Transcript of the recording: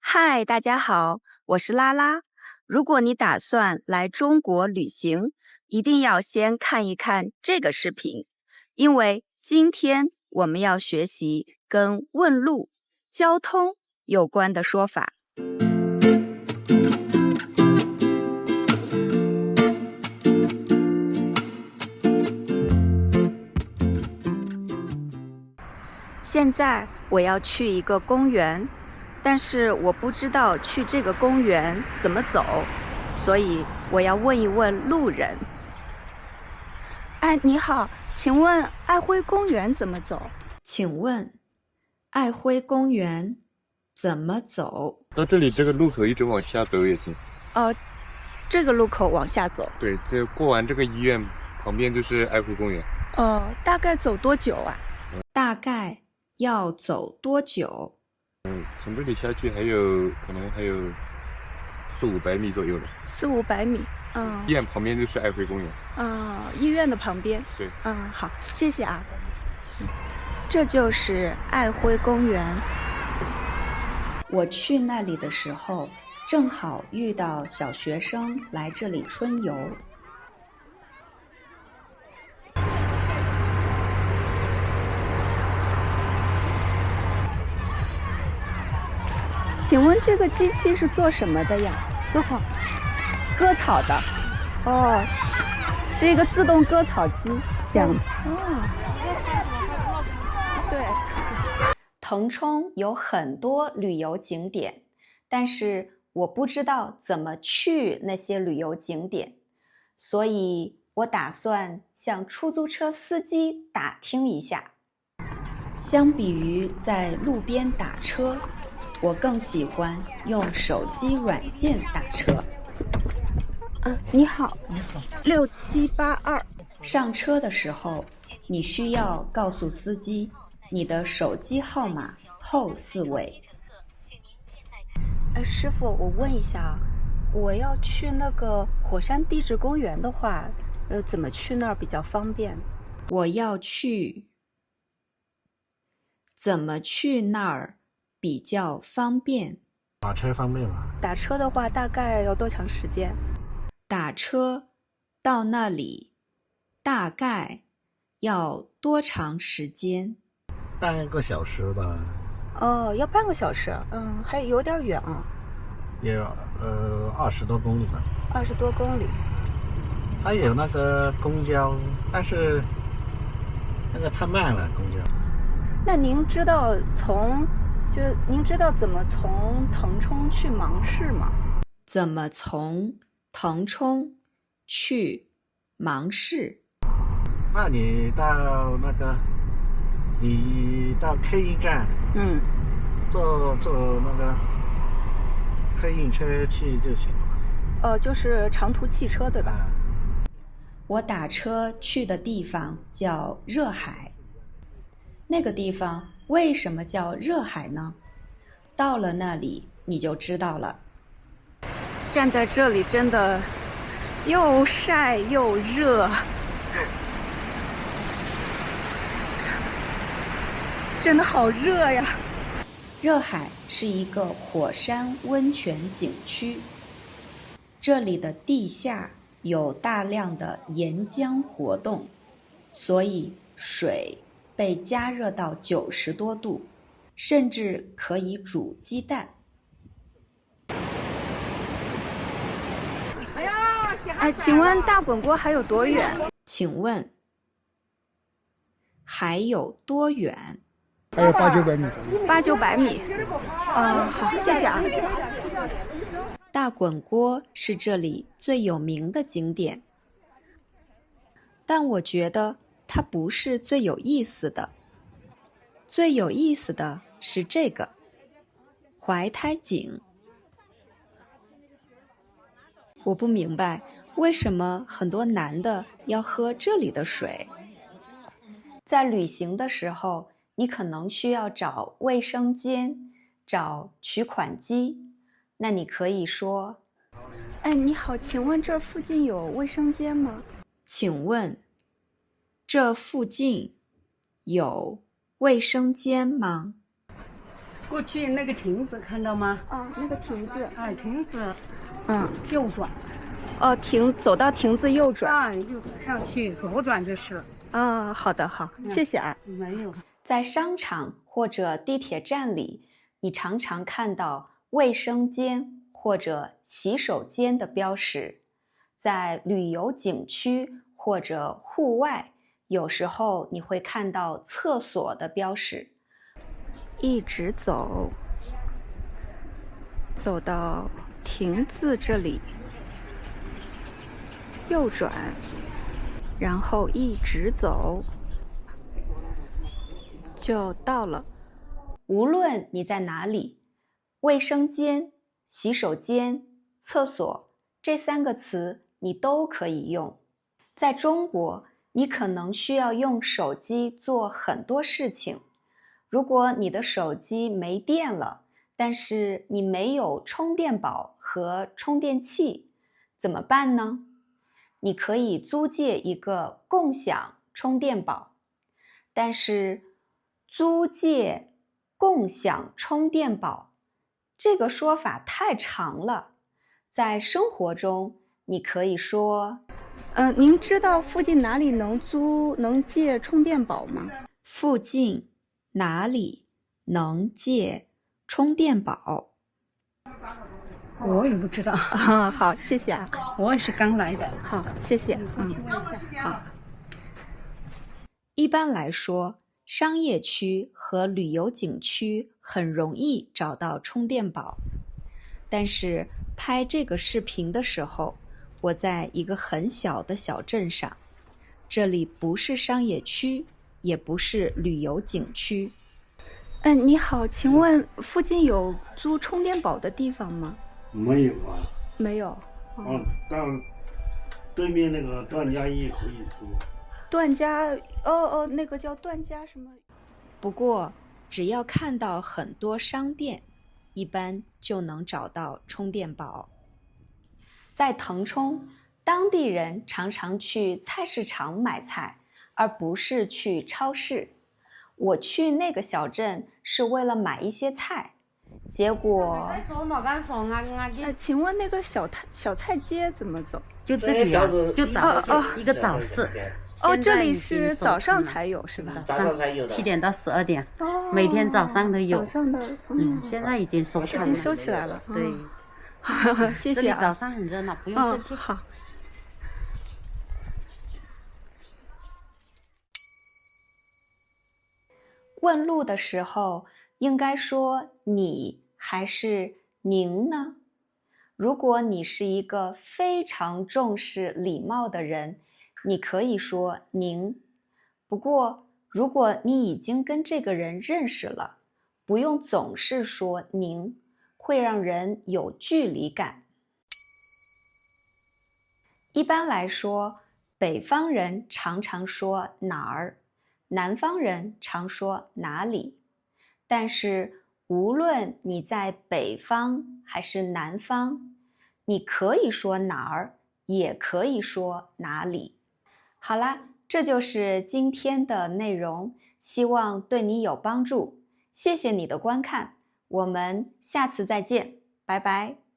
嗨，大家好，我是拉拉。如果你打算来中国旅行，一定要先看一看这个视频，因为今天我们要学习跟问路、交通有关的说法。现在我要去一个公园，但是我不知道去这个公园怎么走，所以我要问一问路人。哎，你好，请问爱辉公园怎么走？请问，爱辉公园怎么走？到这里这个路口一直往下走也行。这个路口往下走。对，这过完这个医院旁边就是爱辉公园。大概走多久啊？大概要走多久？从这里下去可能还有400-500米左右了。400-500米。医院旁边就是爱辉公园。医院的旁边。对。好，谢谢啊。这就是爱辉公园。我去那里的时候，正好遇到小学生来这里春游。请问这个机器是做什么的呀？割草。割草的。是一个自动割草机，这样的。对。腾冲有很多旅游景点，但是我不知道怎么去那些旅游景点，所以我打算向出租车司机打听一下。相比于在路边打车，我更喜欢用手机软件打车。你好。你好。6782。上车的时候，你需要告诉司机你的手机号码后4位。师傅，我问一下，我要去那个火山地质公园的话，怎么去那儿比较方便？我要去，怎么去那儿比较方便？打车方便吗？打车的话，大概要多长时间？打车到那里大概要多长时间？半个小时吧。要半个小时。还有点远啊。也20多公里吧。20多公里。它有那个公交，但是那个太慢了，公交。那您知道怎么从腾冲去芒市吗？怎么从腾冲去芒市？那你到客运站，坐那个客运车去就行了。就是长途汽车，对吧？我打车去的地方叫热海。那个地方为什么叫热海呢？到了那里你就知道了。站在这里真的又晒又热，真的好热呀。热海是一个火山温泉景区，这里的地下有大量的岩浆活动，所以水被加热到90多度，甚至可以煮鸡蛋。请问大滚锅还有多远？请问还有多远？还有800-900米。800-900米。好，谢谢啊。大滚锅是这里最有名的景点，但我觉得它不是最有意思的。最有意思的是这个怀胎井。我不明白为什么很多男的要喝这里的水。在旅行的时候，你可能需要找卫生间，找取款机，那你可以说：你好，请问这附近有卫生间吗？请问这附近有卫生间吗？过去那个亭子看到吗？哦，那个亭子。啊，亭子嗯。右转。哦，走到亭子右转。啊，右转上去，左转就是了。啊，好的，好，谢谢啊。没有。在商场或者地铁站里，你常常看到卫生间或者洗手间的标识。在旅游景区或者户外，有时候你会看到厕所的标识。一直走，走到亭子这里，右转，然后一直走，就到了。无论你在哪里，卫生间、洗手间、厕所这3个词你都可以用。在中国，你可能需要用手机做很多事情。如果你的手机没电了，但是你没有充电宝和充电器，怎么办呢？你可以租借一个共享充电宝，但是租借共享充电宝这个说法太长了。在生活中，你可以说，您知道附近哪里能借充电宝吗？附近哪里能借充电宝？我也不知道。啊，好，谢谢啊。我也是刚来的。好，谢谢。好。一般来说，商业区和旅游景区很容易找到充电宝。但是拍这个视频的时候，我在一个很小的小镇上，这里不是商业区，也不是旅游景区。你好，请问附近有租充电宝的地方吗？没有啊。没有。但对面那个段家驿可以租。段家，那个叫段家什么？不过，只要看到很多商店，一般就能找到充电宝。在腾冲，当地人常常去菜市场买菜，而不是去超市。我去那个小镇是为了买一些菜，结果……请问那个小菜街怎么走？就这里啊，就早市，一个早市。这里是早上才有是吧？早上才有的，7点到12点，每天早上都有。早上的，现在已经收起来了。已经收起来了。对，谢谢。这里早上很热闹，不用客气。好。问路的时候，应该说你还是您呢？如果你是一个非常重视礼貌的人，你可以说您。不过，如果你已经跟这个人认识了，不用总是说您，会让人有距离感。一般来说，北方人常常说哪儿，南方人常说哪里。但是，无论你在北方还是南方，你可以说哪儿，也可以说哪里。好啦，这就是今天的内容，希望对你有帮助。谢谢你的观看，我们下次再见，拜拜。